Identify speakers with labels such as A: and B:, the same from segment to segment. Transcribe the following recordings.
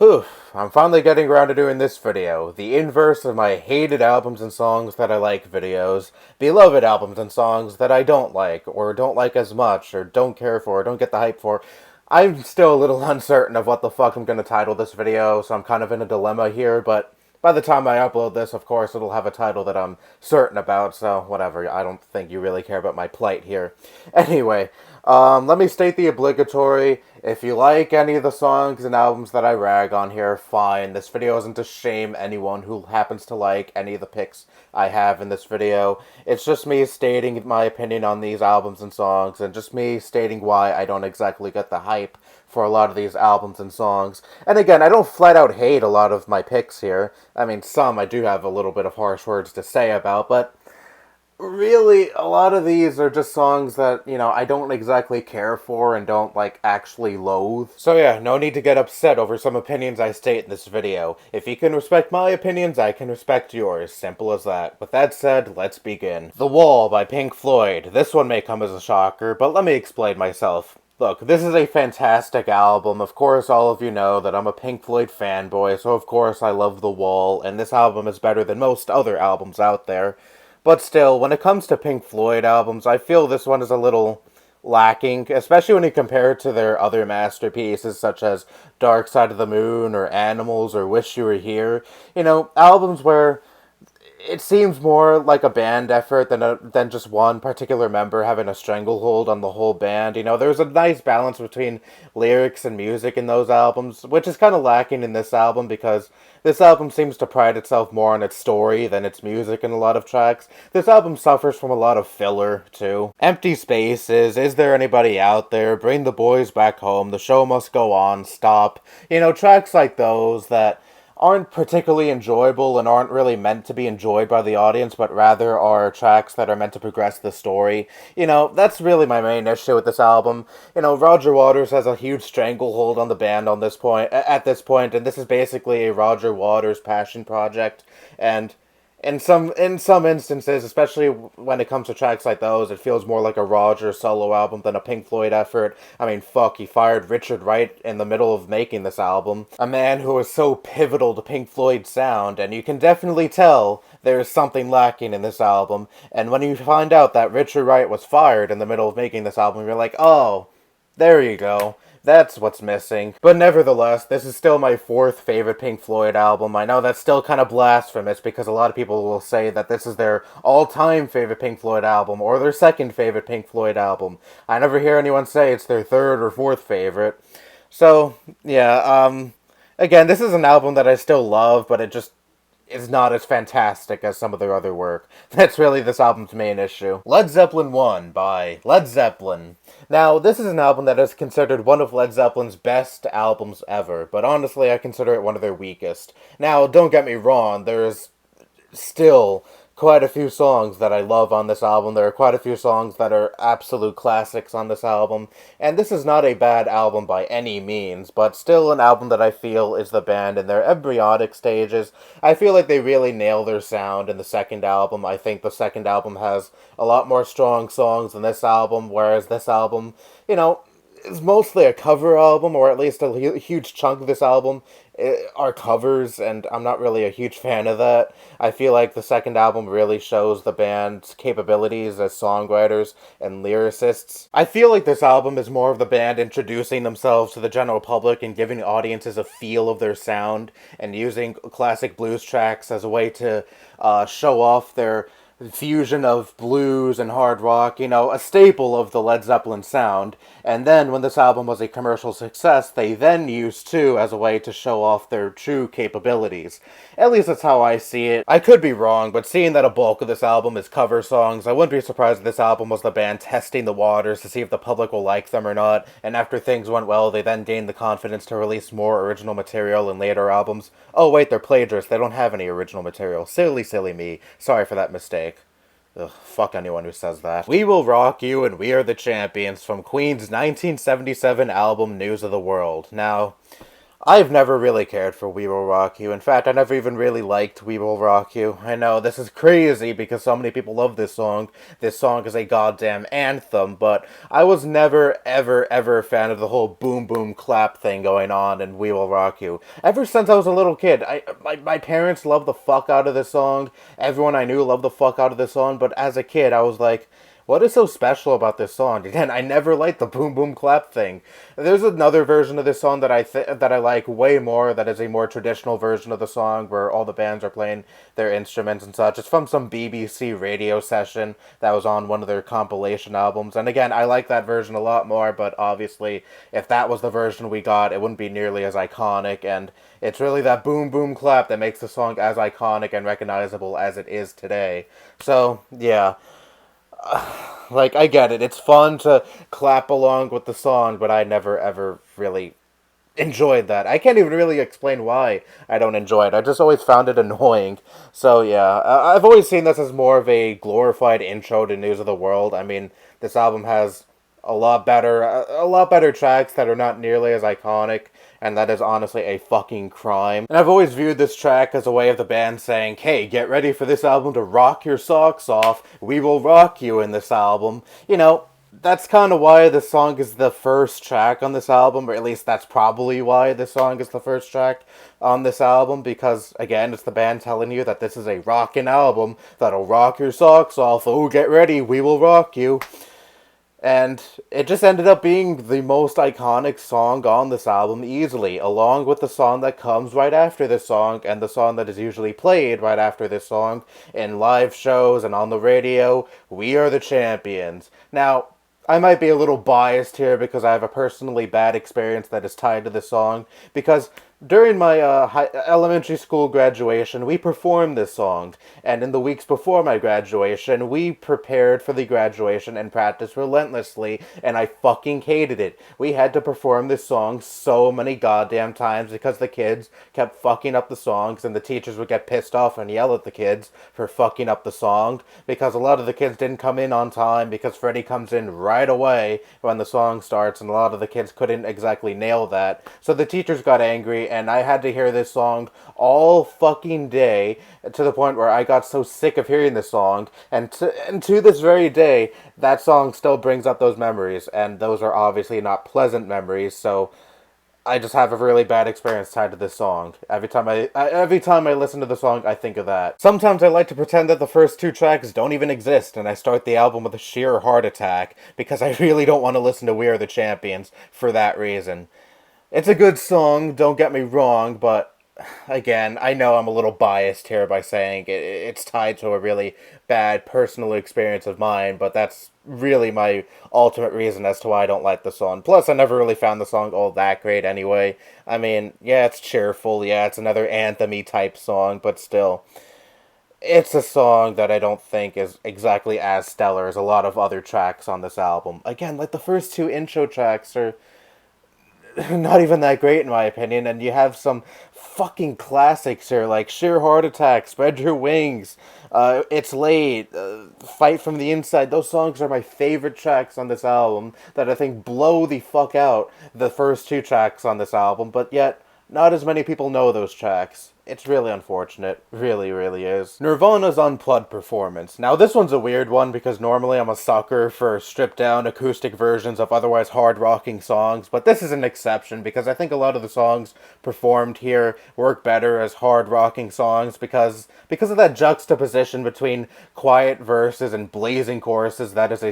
A: Whew, I'm finally getting around to doing this video, the inverse of my hated albums and songs that I like videos, beloved albums and songs that I don't like, or don't like as much, or don't care for, or don't get the hype for. I'm still a little uncertain of what the fuck I'm gonna title this video, so I'm kind of in a dilemma here, but by the time I upload this, of course, it'll have a title that I'm certain about, so whatever, I don't think you really care about my plight here. Anyway, let me state the obligatory: if you like any of the songs and albums that I rag on here, fine. This video isn't to shame anyone who happens to like any of the picks I have in this video. It's just me stating my opinion on these albums and songs, and just me stating why I don't exactly get the hype for a lot of these albums and songs. And again, I don't flat out hate a lot of my picks here. I mean, some I do have a little bit of harsh words to say about, but really, a lot of these are just songs that, I don't exactly care for and don't, actually loathe. So yeah, no need to get upset over some opinions I state in this video. If you can respect my opinions, I can respect yours. Simple as that. With that said, let's begin. The Wall by Pink Floyd. This one may come as a shocker, but let me explain myself. Look, this is a fantastic album. Of course, all of you know that I'm a Pink Floyd fanboy, so of course I love The Wall, and this album is better than most other albums out there. But still, when it comes to Pink Floyd albums, I feel this one is a little lacking, especially when you compare it to their other masterpieces such as Dark Side of the Moon or Animals or Wish You Were Here. Albums where it seems more like a band effort than just one particular member having a stranglehold on the whole band. There's a nice balance between lyrics and music in those albums, which is kind of lacking in this album because this album seems to pride itself more on its story than its music in a lot of tracks. This album suffers from a lot of filler, too. Empty spaces, Is There Anybody Out There, Bring the Boys Back Home, The Show Must Go On, Stop. Tracks like those that aren't particularly enjoyable and aren't really meant to be enjoyed by the audience, but rather are tracks that are meant to progress the story. That's really my main issue with this album. Roger Waters has a huge stranglehold on the band at this point, and this is basically a Roger Waters passion project, and in some instances, especially when it comes to tracks like those, it feels more like a Roger solo album than a Pink Floyd effort. I mean, fuck, he fired Richard Wright in the middle of making this album. A man who was so pivotal to Pink Floyd's sound, and you can definitely tell there is something lacking in this album. And when you find out that Richard Wright was fired in the middle of making this album, you're like, oh, there you go. That's what's missing. But nevertheless, this is still my fourth favorite Pink Floyd album. I know that's still kind of blasphemous because a lot of people will say that this is their all-time favorite Pink Floyd album or their second favorite Pink Floyd album. I never hear anyone say it's their third or fourth favorite. So, yeah, again, this is an album that I still love, but it just is not as fantastic as some of their other work. That's really this album's main issue. Led Zeppelin 1 by Led Zeppelin. Now, this is an album that is considered one of Led Zeppelin's best albums ever, but honestly, I consider it one of their weakest. Now, don't get me wrong, there's still quite a few songs that I love on this album. There are quite a few songs that are absolute classics on this album, and this is not a bad album by any means, but still an album that I feel is the band in their embryonic stages. I feel like they really nail their sound in the second album. I think the second album has a lot more strong songs than this album, whereas this album, is mostly a cover album, or at least a huge chunk of this album are covers, and I'm not really a huge fan of that. I feel like the second album really shows the band's capabilities as songwriters and lyricists. I feel like this album is more of the band introducing themselves to the general public and giving audiences a feel of their sound, and using classic blues tracks as a way to show off their fusion of blues and hard rock, a staple of the Led Zeppelin sound. And then, when this album was a commercial success, they then used two as a way to show off their true capabilities. At least that's how I see it. I could be wrong, but seeing that a bulk of this album is cover songs, I wouldn't be surprised if this album was the band testing the waters to see if the public will like them or not, and after things went well, they then gained the confidence to release more original material in later albums. Oh wait, they're plagiarists, they don't have any original material. Silly, silly me. Sorry for that mistake. Ugh, fuck anyone who says that. We Will Rock You and We Are the Champions from Queen's 1977 album News of the World. Now, I've never really cared for We Will Rock You. In fact, I never even really liked We Will Rock You. I know, this is crazy because so many people love this song. This song is a goddamn anthem, but I was never, ever, ever a fan of the whole boom boom clap thing going on in We Will Rock You. Ever since I was a little kid, my parents loved the fuck out of this song. Everyone I knew loved the fuck out of this song, but as a kid, I was like, what is so special about this song? Again, I never liked the boom boom clap thing. There's another version of this song that that I like way more. That is a more traditional version of the song where all the bands are playing their instruments and such. It's from some BBC radio session that was on one of their compilation albums. And again, I like that version a lot more. But obviously, if that was the version we got, it wouldn't be nearly as iconic. And it's really that boom boom clap that makes the song as iconic and recognizable as it is today. So yeah. Like, I get it. It's fun to clap along with the song, but I never ever really enjoyed that. I can't even really explain why I don't enjoy it. I just always found it annoying. So yeah, I've always seen this as more of a glorified intro to News of the World. I mean, this album has a lot better tracks that are not nearly as iconic, and that is honestly a fucking crime. And I've always viewed this track as a way of the band saying, hey, get ready for this album to rock your socks off. We will rock you in this album. You know, that's kind of why the song is the first track on this album, or at least that's probably why the song is the first track on this album, because, again, it's the band telling you that this is a rockin' album that'll rock your socks off. Oh, get ready, we will rock you. And it just ended up being the most iconic song on this album easily, along with the song that comes right after this song, and the song that is usually played right after this song in live shows and on the radio, We Are the Champions. Now, I might be a little biased here because I have a personally bad experience that is tied to this song, because during my elementary school graduation, we performed this song, and in the weeks before my graduation, we prepared for the graduation and practiced relentlessly, and I fucking hated it. We had to perform this song so many goddamn times because the kids kept fucking up the songs, and the teachers would get pissed off and yell at the kids for fucking up the song, because a lot of the kids didn't come in on time, because Freddie comes in right away when the song starts, and a lot of the kids couldn't exactly nail that. So the teachers got angry, and I had to hear this song all fucking day, to the point where I got so sick of hearing this song, and to this very day, that song still brings up those memories, and those are obviously not pleasant memories, so I just have a really bad experience tied to this song. Every time I listen to the song, I think of that. Sometimes I like to pretend that the first two tracks don't even exist, and I start the album with a sheer heart attack, because I really don't want to listen to We Are the Champions for that reason. It's a good song, don't get me wrong, but again, I know I'm a little biased here by saying it's tied to a really bad personal experience of mine, but that's really my ultimate reason as to why I don't like the song. Plus, I never really found the song all that great anyway. I mean, yeah, it's cheerful, yeah, it's another anthem-y type song, but still, it's a song that I don't think is exactly as stellar as a lot of other tracks on this album. Again, like the first two intro tracks are not even that great in my opinion, and you have some fucking classics here like Sheer Heart Attack, Spread Your Wings, It's Late, Fight from the Inside. Those songs are my favorite tracks on this album that I think blow the fuck out the first two tracks on this album, but yet not as many people know those tracks. It's really unfortunate. Really, really is. Nirvana's Unplugged performance. Now, this one's a weird one because normally I'm a sucker for stripped-down acoustic versions of otherwise hard-rocking songs, but this is an exception because I think a lot of the songs performed here work better as hard-rocking songs because of that juxtaposition between quiet verses and blazing choruses that is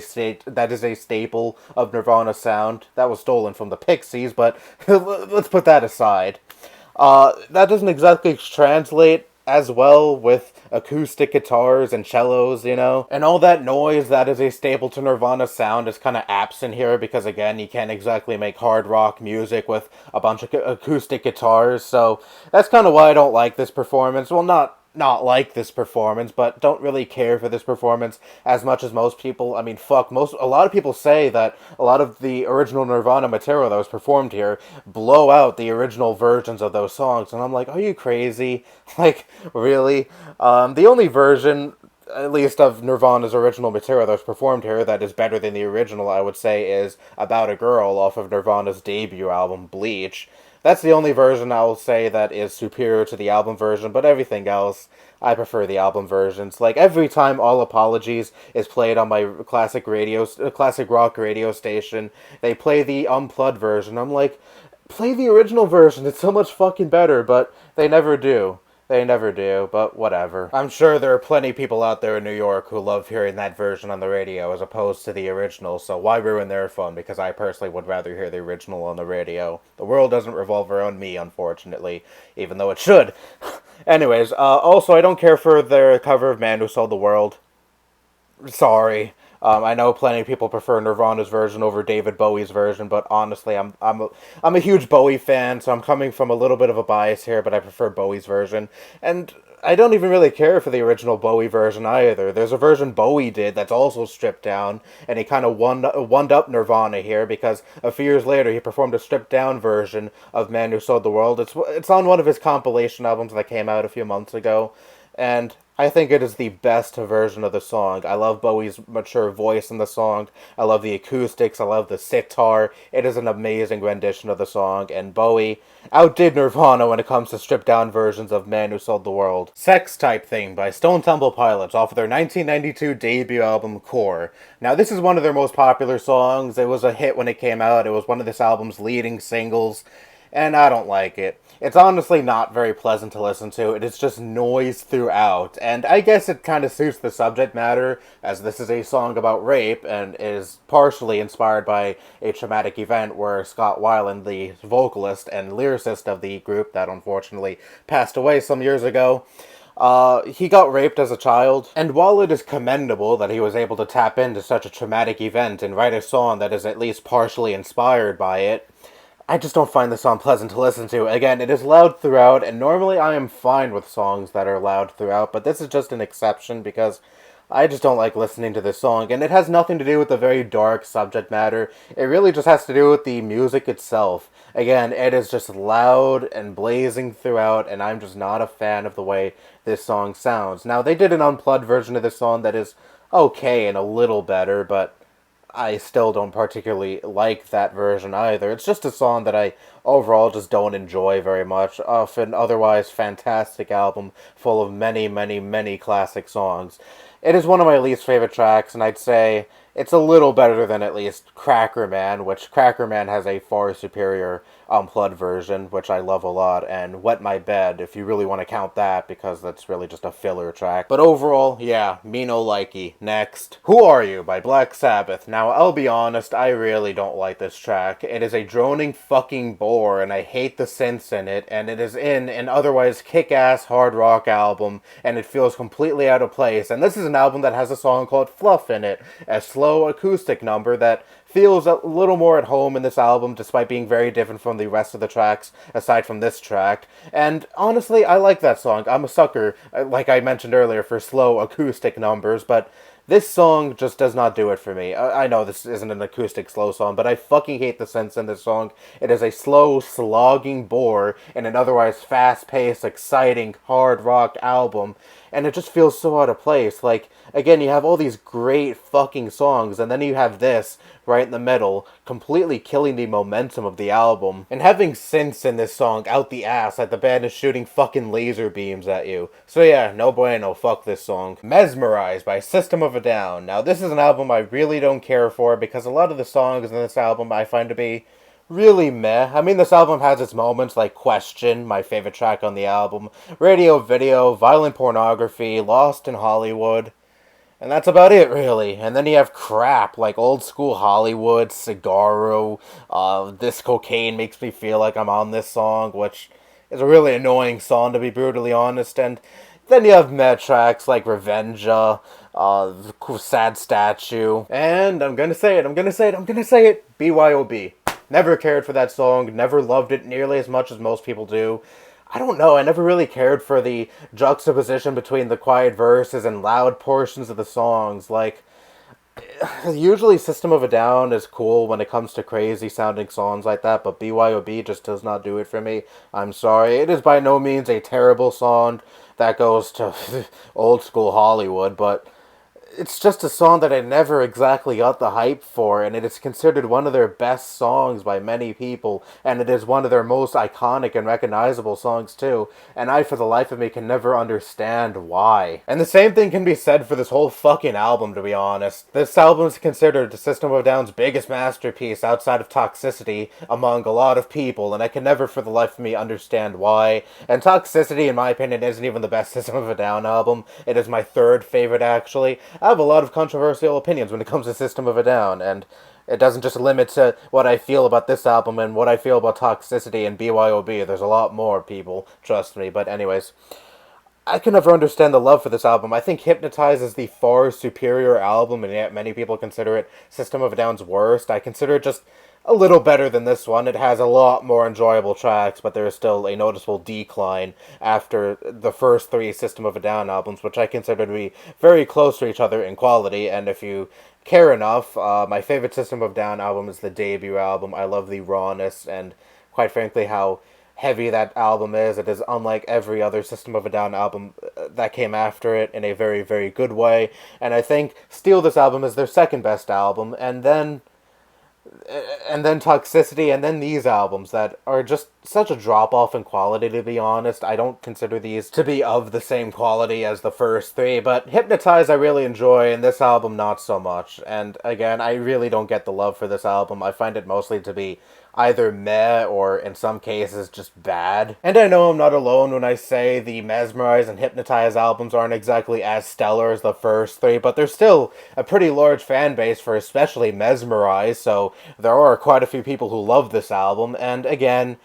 A: a staple of Nirvana's sound. That was stolen from the Pixies, but let's put that aside. That doesn't exactly translate as well with acoustic guitars and cellos, you know? And all that noise that is a staple to Nirvana's sound is kind of absent here because, again, you can't exactly make hard rock music with a bunch of acoustic guitars, so that's kind of why I don't like this performance. Well, not like this performance, but don't really care for this performance as much as most people. I mean, a lot of people say that a lot of the original Nirvana material that was performed here blow out the original versions of those songs, and I'm like, are you crazy? Like, really? The only version, at least of Nirvana's original material that was performed here that is better than the original, I would say, is About a Girl off of Nirvana's debut album, Bleach. That's the only version I'll say that is superior to the album version, but everything else, I prefer the album versions. Like, every time All Apologies is played on my classic rock radio station, they play the unplugged version. I'm like, play the original version, it's so much fucking better, but they never do. They never do, but whatever. I'm sure there are plenty of people out there in New York who love hearing that version on the radio as opposed to the original, so why ruin their fun? Because I personally would rather hear the original on the radio. The world doesn't revolve around me, unfortunately, even though it should. Anyways, also, I don't care for their cover of Man Who Sold the World. Sorry. I know plenty of people prefer Nirvana's version over David Bowie's version, but honestly, I'm a huge Bowie fan, so I'm coming from a little bit of a bias here, but I prefer Bowie's version. And I don't even really care for the original Bowie version either. There's a version Bowie did that's also stripped down, and he kind of one up Nirvana here, because a few years later he performed a stripped down version of Man Who Sold the World. It's on one of his compilation albums that came out a few months ago, and I think it is the best version of the song. I love Bowie's mature voice in the song. I love the acoustics. I love the sitar. It is an amazing rendition of the song, and Bowie outdid Nirvana when it comes to stripped-down versions of Man Who Sold the World. Sex Type Thing by Stone Temple Pilots off of their 1992 debut album, Core. Now, this is one of their most popular songs. It was a hit when it came out. It was one of this album's leading singles, and I don't like it. It's honestly not very pleasant to listen to. It is just noise throughout, and I guess it kind of suits the subject matter, as this is a song about rape, and is partially inspired by a traumatic event where Scott Weiland, the vocalist and lyricist of the group that unfortunately passed away some years ago, he got raped as a child, and while it is commendable that he was able to tap into such a traumatic event and write a song that is at least partially inspired by it, I just don't find the song pleasant to listen to. Again, it is loud throughout, and normally I am fine with songs that are loud throughout, but this is just an exception because I just don't like listening to this song, and it has nothing to do with the very dark subject matter. It really just has to do with the music itself. Again, it is just loud and blazing throughout, and I'm just not a fan of the way this song sounds. Now, they did an unplugged version of this song that is okay and a little better, but I still don't particularly like that version either. It's just a song that I overall just don't enjoy very much. Off an otherwise fantastic album full of many, many, many classic songs. It is one of my least favorite tracks, and I'd say it's a little better than at least Cracker Man, which Cracker Man has a far superior unplugged version, which I love a lot, and Wet My Bed, if you really want to count that, because that's really just a filler track. But overall, yeah, me no likey. Next. Who Are You by Black Sabbath. Now, I'll be honest, I really don't like this track. It is a droning fucking bore, and I hate the synths in it, and it is in an otherwise kick-ass hard rock album, and it feels completely out of place. And this is an album that has a song called Fluff in it, a slow acoustic number that feels a little more at home in this album, despite being very different from the rest of the tracks, aside from this track. And honestly, I like that song. I'm a sucker, like I mentioned earlier, for slow acoustic numbers, but this song just does not do it for me. I know this isn't an acoustic slow song, but I fucking hate the synths in this song. It is a slow, slogging bore in an otherwise fast-paced, exciting, hard rock album, and it just feels so out of place. Like, again, you have all these great fucking songs, and then you have this right in the middle, completely killing the momentum of the album. And having synths in this song out the ass, like the band is shooting fucking laser beams at you. So yeah, no bueno, fuck this song. Mesmerized by System of a Down. Now, this is an album I really don't care for, because a lot of the songs in this album I find to be really meh. I mean, this album has its moments, like Question, my favorite track on the album, Radio Video, Violent Pornography, Lost in Hollywood, and that's about it, really. And then you have crap, like Old School Hollywood, Cigarro, This Cocaine Makes Me Feel Like I'm on This Song, which is a really annoying song, to be brutally honest. And then you have meh tracks like Revenja, Sad Statue, and I'm gonna say it, BYOB. Never cared for that song, never loved it nearly as much as most people do. I don't know, I never really cared for the juxtaposition between the quiet verses and loud portions of the songs. Like, usually System of a Down is cool when it comes to crazy sounding songs like that, but BYOB just does not do it for me. I'm sorry. It is by no means a terrible song that goes to Old School Hollywood, but it's just a song that I never exactly got the hype for, and it is considered one of their best songs by many people, and it is one of their most iconic and recognizable songs too, and I, for the life of me, can never understand why. And the same thing can be said for this whole fucking album, to be honest. This album is considered System of a Down's biggest masterpiece outside of Toxicity among a lot of people, and I can never for the life of me understand why. And Toxicity, in my opinion, isn't even the best System of a Down album. It is my third favorite, actually. I have a lot of controversial opinions when it comes to System of a Down, and it doesn't just limit to what I feel about this album and what I feel about Toxicity and BYOB. There's a lot more, people, trust me. But anyways, I can never understand the love for this album. I think Hypnotize is the far superior album, and yet many people consider it System of a Down's worst. I consider it just a little better than this one. It has a lot more enjoyable tracks, but there is still a noticeable decline after the first three System of a Down albums, which I consider to be very close to each other in quality. And if you care enough, my favorite System of a Down album is the debut album. I love the rawness and, quite frankly, how heavy that album is. It is unlike every other System of a Down album that came after it in a very, very good way. And I think Steal This Album is their second best album, and then Toxicity, and then these albums that are just such a drop-off in quality, to be honest. I don't consider these to be of the same quality as the first three, but Hypnotize I really enjoy, and this album not so much. And again, I really don't get the love for this album. I find it mostly to be either meh or, in some cases, just bad. And I know I'm not alone when I say the Mesmerize and Hypnotize albums aren't exactly as stellar as the first three, but there's still a pretty large fan base for especially Mesmerize, so there are quite a few people who love this album, and again,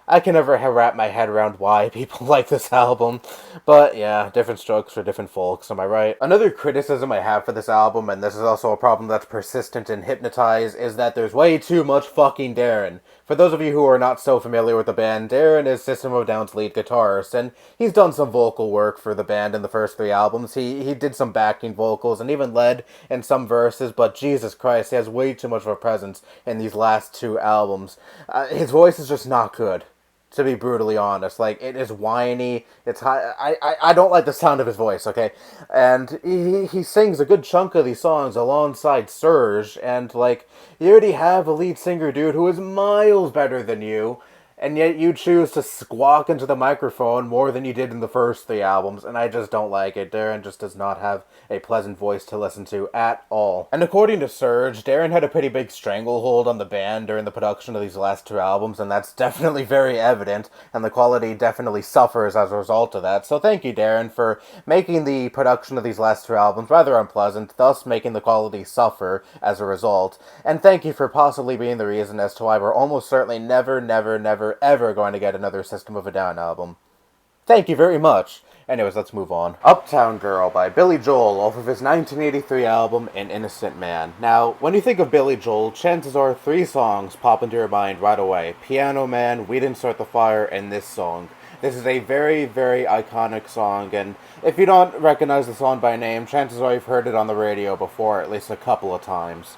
A: I can never wrap my head around why people like this album. But yeah, different strokes for different folks, am I right? Another criticism I have for this album, and this is also a problem that's persistent in Hypnotize, is that there's way too much fucking Darren. For those of you who are not so familiar with the band, Darren is System of a Down's lead guitarist, and he's done some vocal work for the band in the first three albums. He did some backing vocals and even led in some verses, but Jesus Christ, he has way too much of a presence in these last two albums. His voice is just not good, to be brutally honest. Like, it is whiny, it's high. I don't like the sound of his voice, okay? And he sings a good chunk of these songs alongside Serge, and, like, you already have a lead singer, dude, who is miles better than you, and yet you choose to squawk into the microphone more than you did in the first three albums, and I just don't like it. Darren just does not have a pleasant voice to listen to at all. And according to Serge, Darren had a pretty big stranglehold on the band during the production of these last two albums, and that's definitely very evident, and the quality definitely suffers as a result of that. So thank you, Darren, for making the production of these last two albums rather unpleasant, thus making the quality suffer as a result. And thank you for possibly being the reason as to why we're almost certainly never ever going to get another System of a Down album. Thank you very much. Anyways, let's move on. Uptown Girl by Billy Joel off of his 1983 album, An Innocent Man. Now, when you think of Billy Joel, chances are three songs pop into your mind right away. Piano Man, We Didn't Start the Fire, and this song. This is a very, very iconic song, and if you don't recognize the song by name, chances are you've heard it on the radio before, at least a couple of times.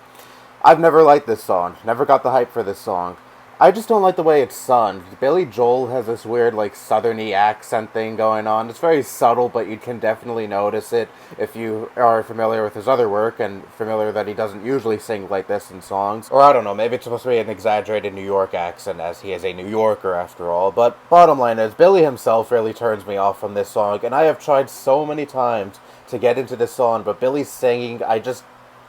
A: I've never liked this song, never got the hype for this song. I just don't like the way it's sung. Billy Joel has this weird, like, southerny accent thing going on. It's very subtle, but you can definitely notice it if you are familiar with his other work, and familiar that he doesn't usually sing like this in songs. Or I don't know, maybe it's supposed to be an exaggerated New York accent, as he is a New Yorker after all. But bottom line is, Billy himself really turns me off from this song, and I have tried so many times to get into this song, but Billy's singing, I just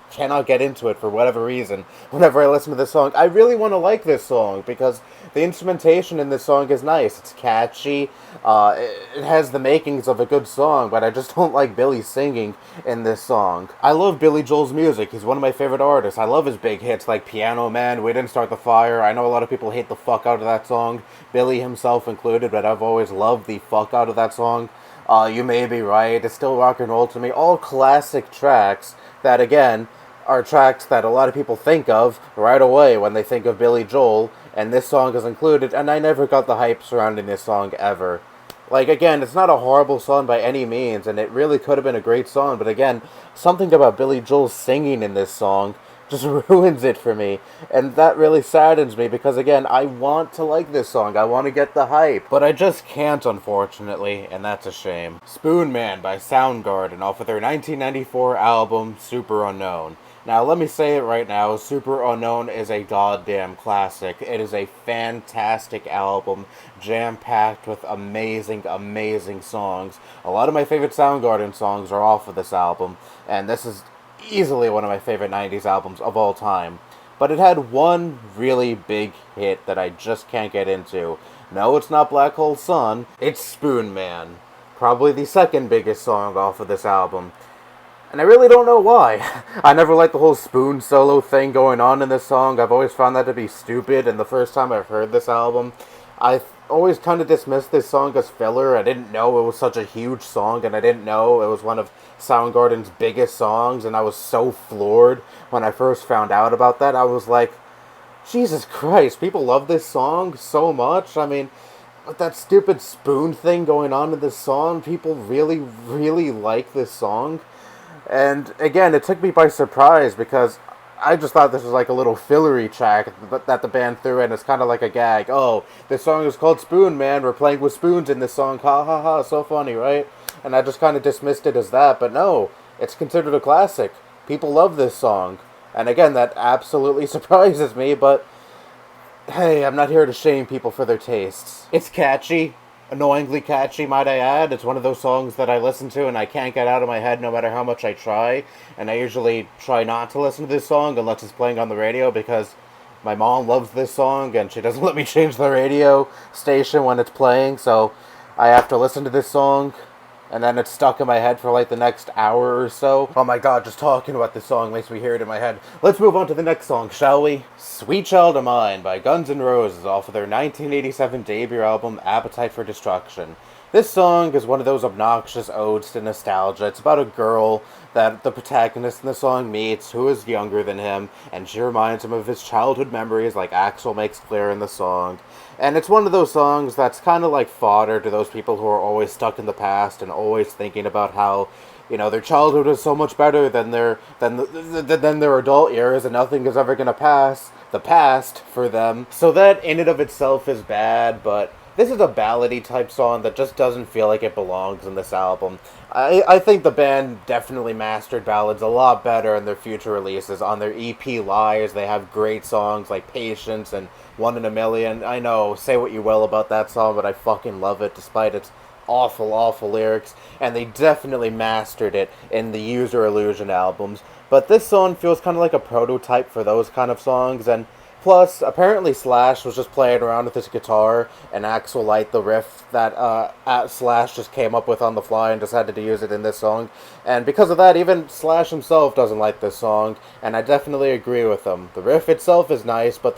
A: cannot get into it for whatever reason. Whenever I listen to this song, I really want to like this song because the instrumentation in this song is nice. It's catchy. It has the makings of a good song, but I just don't like Billy singing in this song. I love Billy Joel's music. He's one of my favorite artists. I love his big hits like Piano Man, We Didn't Start the Fire. I know a lot of people hate the fuck out of that song, Billy himself included, but I've always loved the fuck out of that song. You May Be Right, It's Still Rock and Roll to Me. All classic tracks that, again, are tracks that a lot of people think of right away when they think of Billy Joel, and this song is included, and I never got the hype surrounding this song ever. Like, again, it's not a horrible song by any means, and it really could have been a great song, but again, something about Billy Joel singing in this song just ruins it for me. And that really saddens me because, again, I want to like this song. I want to get the hype. But I just can't, unfortunately, and that's a shame. Spoon Man by Soundgarden off of their 1994 album, Super Unknown. Now, let me say it right now, Super Unknown is a goddamn classic. It is a fantastic album, jam-packed with amazing, amazing songs. A lot of my favorite Soundgarden songs are off of this album, and this is easily one of my favorite 90s albums of all time. But it had one really big hit that I just can't get into. No, it's not Black Hole Sun, it's Spoon Man. Probably the second biggest song off of this album. And I really don't know why. I never liked the whole spoon solo thing going on in this song. I've always found that to be stupid, and the first time I've heard this album, I always kind of dismissed this song as filler. I didn't know it was such a huge song, and I didn't know it was one of Soundgarden's biggest songs, and I was so floored when I first found out about that. I was like, Jesus Christ, people love this song so much. I mean, with that stupid spoon thing going on in this song, people really, really like this song. And again, it took me by surprise because I just thought this was like a little fillery track that the band threw in. It's kind of like a gag. Oh, this song is called Spoon Man. We're playing with spoons in this song. Ha ha ha. So funny, right? And I just kind of dismissed it as that. But no, it's considered a classic. People love this song. And again, that absolutely surprises me. But hey, I'm not here to shame people for their tastes. It's catchy. Annoyingly catchy, might I add. It's one of those songs that I listen to and I can't get out of my head no matter how much I try. And I usually try not to listen to this song unless it's playing on the radio because my mom loves this song and she doesn't let me change the radio station when it's playing. So I have to listen to this song and then it's stuck in my head for like the next hour or so. Oh my god, just talking about this song makes me hear it in my head. Let's move on to the next song, shall we? Sweet Child of Mine by Guns N' Roses off of their 1987 debut album, Appetite for Destruction. This song is one of those obnoxious odes to nostalgia. It's about a girl that the protagonist in the song meets who is younger than him, and she reminds him of his childhood memories like Axl makes clear in the song. And it's one of those songs that's kind of like fodder to those people who are always stuck in the past and always thinking about how, you know, their childhood is so much better than their adult years and nothing is ever going to pass the past for them. So that in and of itself is bad, but this is a ballady type song that just doesn't feel like it belongs in this album. I think the band definitely mastered ballads a lot better in their future releases. On their EP Lies, they have great songs like Patience and One in a Million. I know, say what you will about that song, but I fucking love it despite its awful, awful lyrics. And they definitely mastered it in the User Illusion albums. But this song feels kind of like a prototype for those kind of songs, and plus, apparently Slash was just playing around with his guitar, and Axl liked the riff that Slash just came up with on the fly and decided to use it in this song. And because of that, even Slash himself doesn't like this song, and I definitely agree with him. The riff itself is nice, but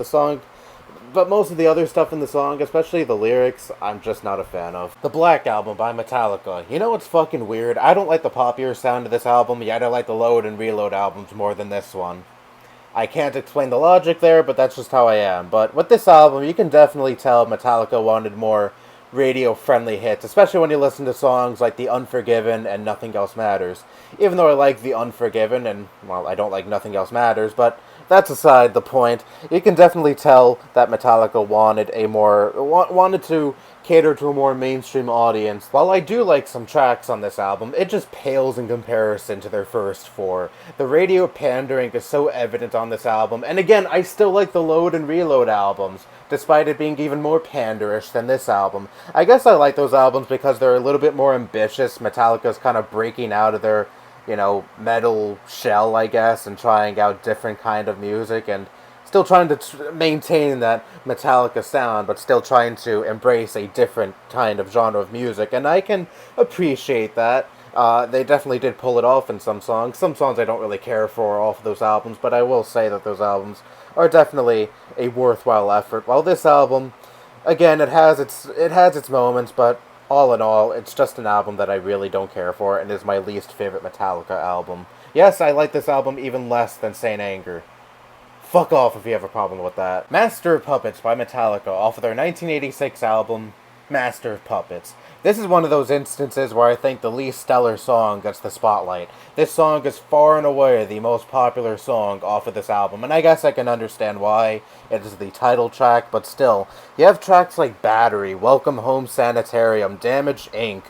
A: most of the other stuff in the song, especially the lyrics, I'm just not a fan of. The Black Album by Metallica. You know what's fucking weird? I don't like the poppier sound of this album, yet I like the Load and Reload albums more than this one. I can't explain the logic there, but that's just how I am. But with this album, you can definitely tell Metallica wanted more radio-friendly hits, especially when you listen to songs like The Unforgiven and Nothing Else Matters. Even though I like The Unforgiven, and, well, I don't like Nothing Else Matters, but that's aside the point. You can definitely tell that Metallica wanted to cater to a more mainstream audience. While I do like some tracks on this album, it just pales in comparison to their first four. The radio pandering is so evident on this album, and again, I still like the Load and Reload albums, despite it being even more panderish than this album. I guess I like those albums because they're a little bit more ambitious. Metallica's kind of breaking out of their, metal shell, I guess, and trying out different kind of music, and still trying to maintain that Metallica sound, but still trying to embrace a different kind of genre of music, and I can appreciate that. They definitely did pull it off in some songs. Some songs I don't really care for off of those albums, but I will say that those albums are definitely a worthwhile effort. While this album, again, it has its moments, but all in all, it's just an album that I really don't care for, and is my least favorite Metallica album. Yes, I like this album even less than Saint Anger. Fuck off if you have a problem with that. Master of Puppets by Metallica off of their 1986 album, Master of Puppets. This is one of those instances where I think the least stellar song gets the spotlight. This song is far and away the most popular song off of this album, and I guess I can understand why. It is the title track, but still, you have tracks like Battery, Welcome Home Sanitarium, Damage Inc.,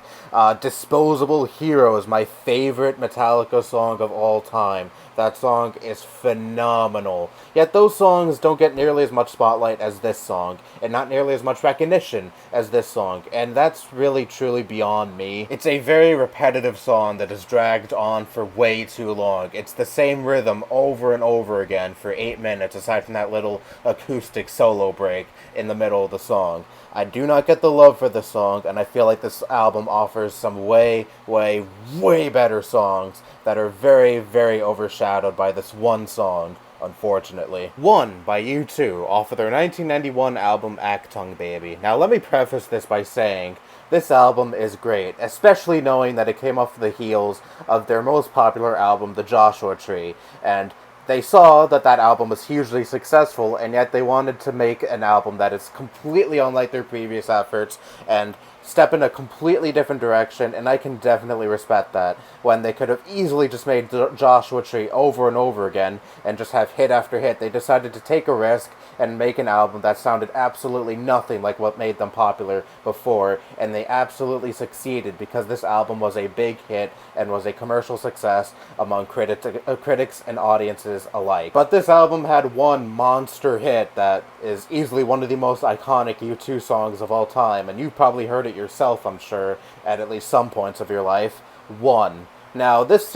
A: Disposable Heroes, my favorite Metallica song of all time. That song is phenomenal. Yet those songs don't get nearly as much spotlight as this song, and not nearly as much recognition as this song, and that's really truly beyond me. It's a very repetitive song that is dragged on for way too long. It's the same rhythm over and over again for 8 minutes, aside from that little acoustic solo break in the middle of the song. I do not get the love for this song, and I feel like this album offers some way better songs that are very, very overshadowed by this one song, unfortunately. One by U2, off of their 1991 album Achtung Baby. Now let me preface this by saying, this album is great, especially knowing that it came off the heels of their most popular album, The Joshua Tree, and they saw that that album was hugely successful, and yet they wanted to make an album that is completely unlike their previous efforts and step in a completely different direction, and I can definitely respect that, when they could have easily just made Joshua Tree over and over again and just have hit after hit. They decided to take a risk and make an album that sounded absolutely nothing like what made them popular before, and they absolutely succeeded, because this album was a big hit and was a commercial success among critics and audiences alike. But this album had one monster hit that is easily one of the most iconic U2 songs of all time, and you've probably heard it yourself, I'm sure, at least some points of your life. One. Now, this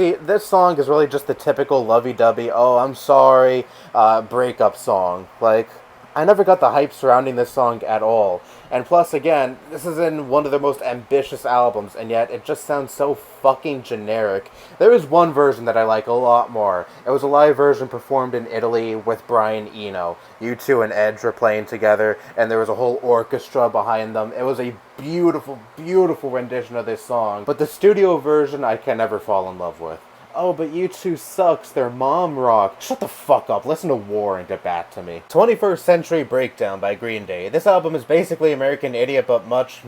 A: song is really just the typical lovey-dovey, oh, I'm sorry, breakup song. Like, I never got the hype surrounding this song at all. And plus, again, this is in one of their most ambitious albums, and yet it just sounds so fucking generic. There is one version that I like a lot more. It was a live version performed in Italy with Brian Eno. U2 and Edge were playing together, and there was a whole orchestra behind them. It was a beautiful, beautiful rendition of this song. But the studio version I can never fall in love with. Oh, but U2 sucks, their mom rock. Shut the fuck up, listen to War and get back to me. 21st Century Breakdown by Green Day. This album is basically American Idiot, but much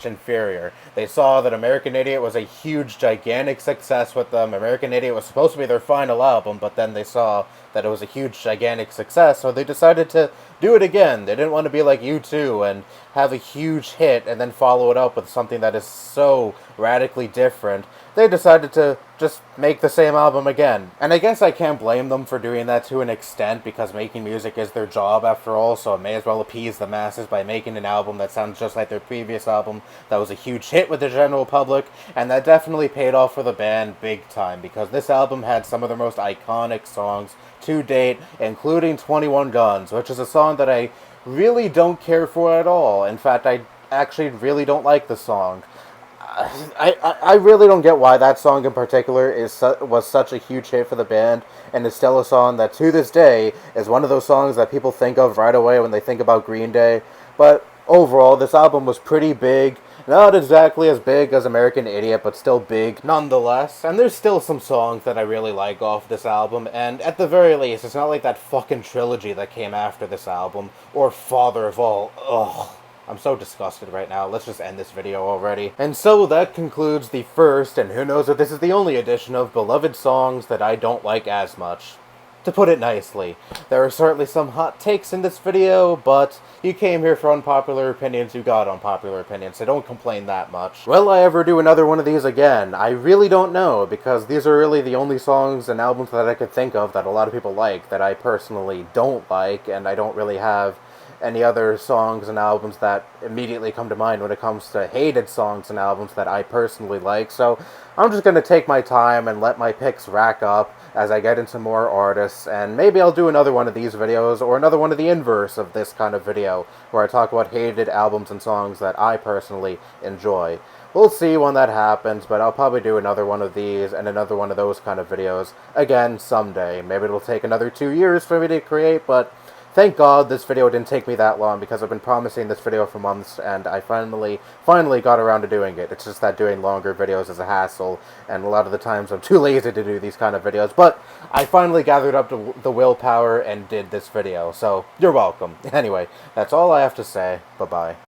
A: inferior. They saw that American Idiot was a huge, gigantic success with them. American Idiot was supposed to be their final album, but then they saw that it was a huge, gigantic success, so they decided to do it again. They didn't want to be like U2 and have a huge hit and then follow it up with something that is so radically different. They decided to just make the same album again. And I guess I can't blame them for doing that to an extent, because making music is their job after all, so it may as well appease the masses by making an album that sounds just like their previous album that was a huge hit with the general public, and that definitely paid off for the band big time, because this album had some of their most iconic songs to date, including 21 Guns, which is a song that I really don't care for at all. In fact, I actually really don't like the song. I really don't get why that song in particular was such a huge hit for the band, and is still a song that to this day is one of those songs that people think of right away when they think about Green Day. But overall, this album was pretty big. Not exactly as big as American Idiot, but still big nonetheless. And there's still some songs that I really like off this album, and at the very least, it's not like that fucking trilogy that came after this album, or Father of All. Ugh. I'm so disgusted right now. Let's just end this video already. And so that concludes the first, and who knows if this is the only edition of beloved songs that I don't like as much. To put it nicely, there are certainly some hot takes in this video, but you came here for unpopular opinions, you got unpopular opinions, so don't complain that much. Will I ever do another one of these again? I really don't know, because these are really the only songs and albums that I could think of that a lot of people like that I personally don't like, and I don't really have any other songs and albums that immediately come to mind when it comes to hated songs and albums that I personally like. So I'm just going to take my time and let my picks rack up as I get into more artists, and maybe I'll do another one of these videos, or another one of the inverse of this kind of video, where I talk about hated albums and songs that I personally enjoy. We'll see when that happens, but I'll probably do another one of these and another one of those kind of videos again someday. Maybe it'll take another 2 years for me to create, but thank God this video didn't take me that long, because I've been promising this video for months, and I finally got around to doing it. It's just that doing longer videos is a hassle, and a lot of the times I'm too lazy to do these kind of videos, but I finally gathered up the willpower and did this video, so you're welcome. Anyway, that's all I have to say. Bye-bye.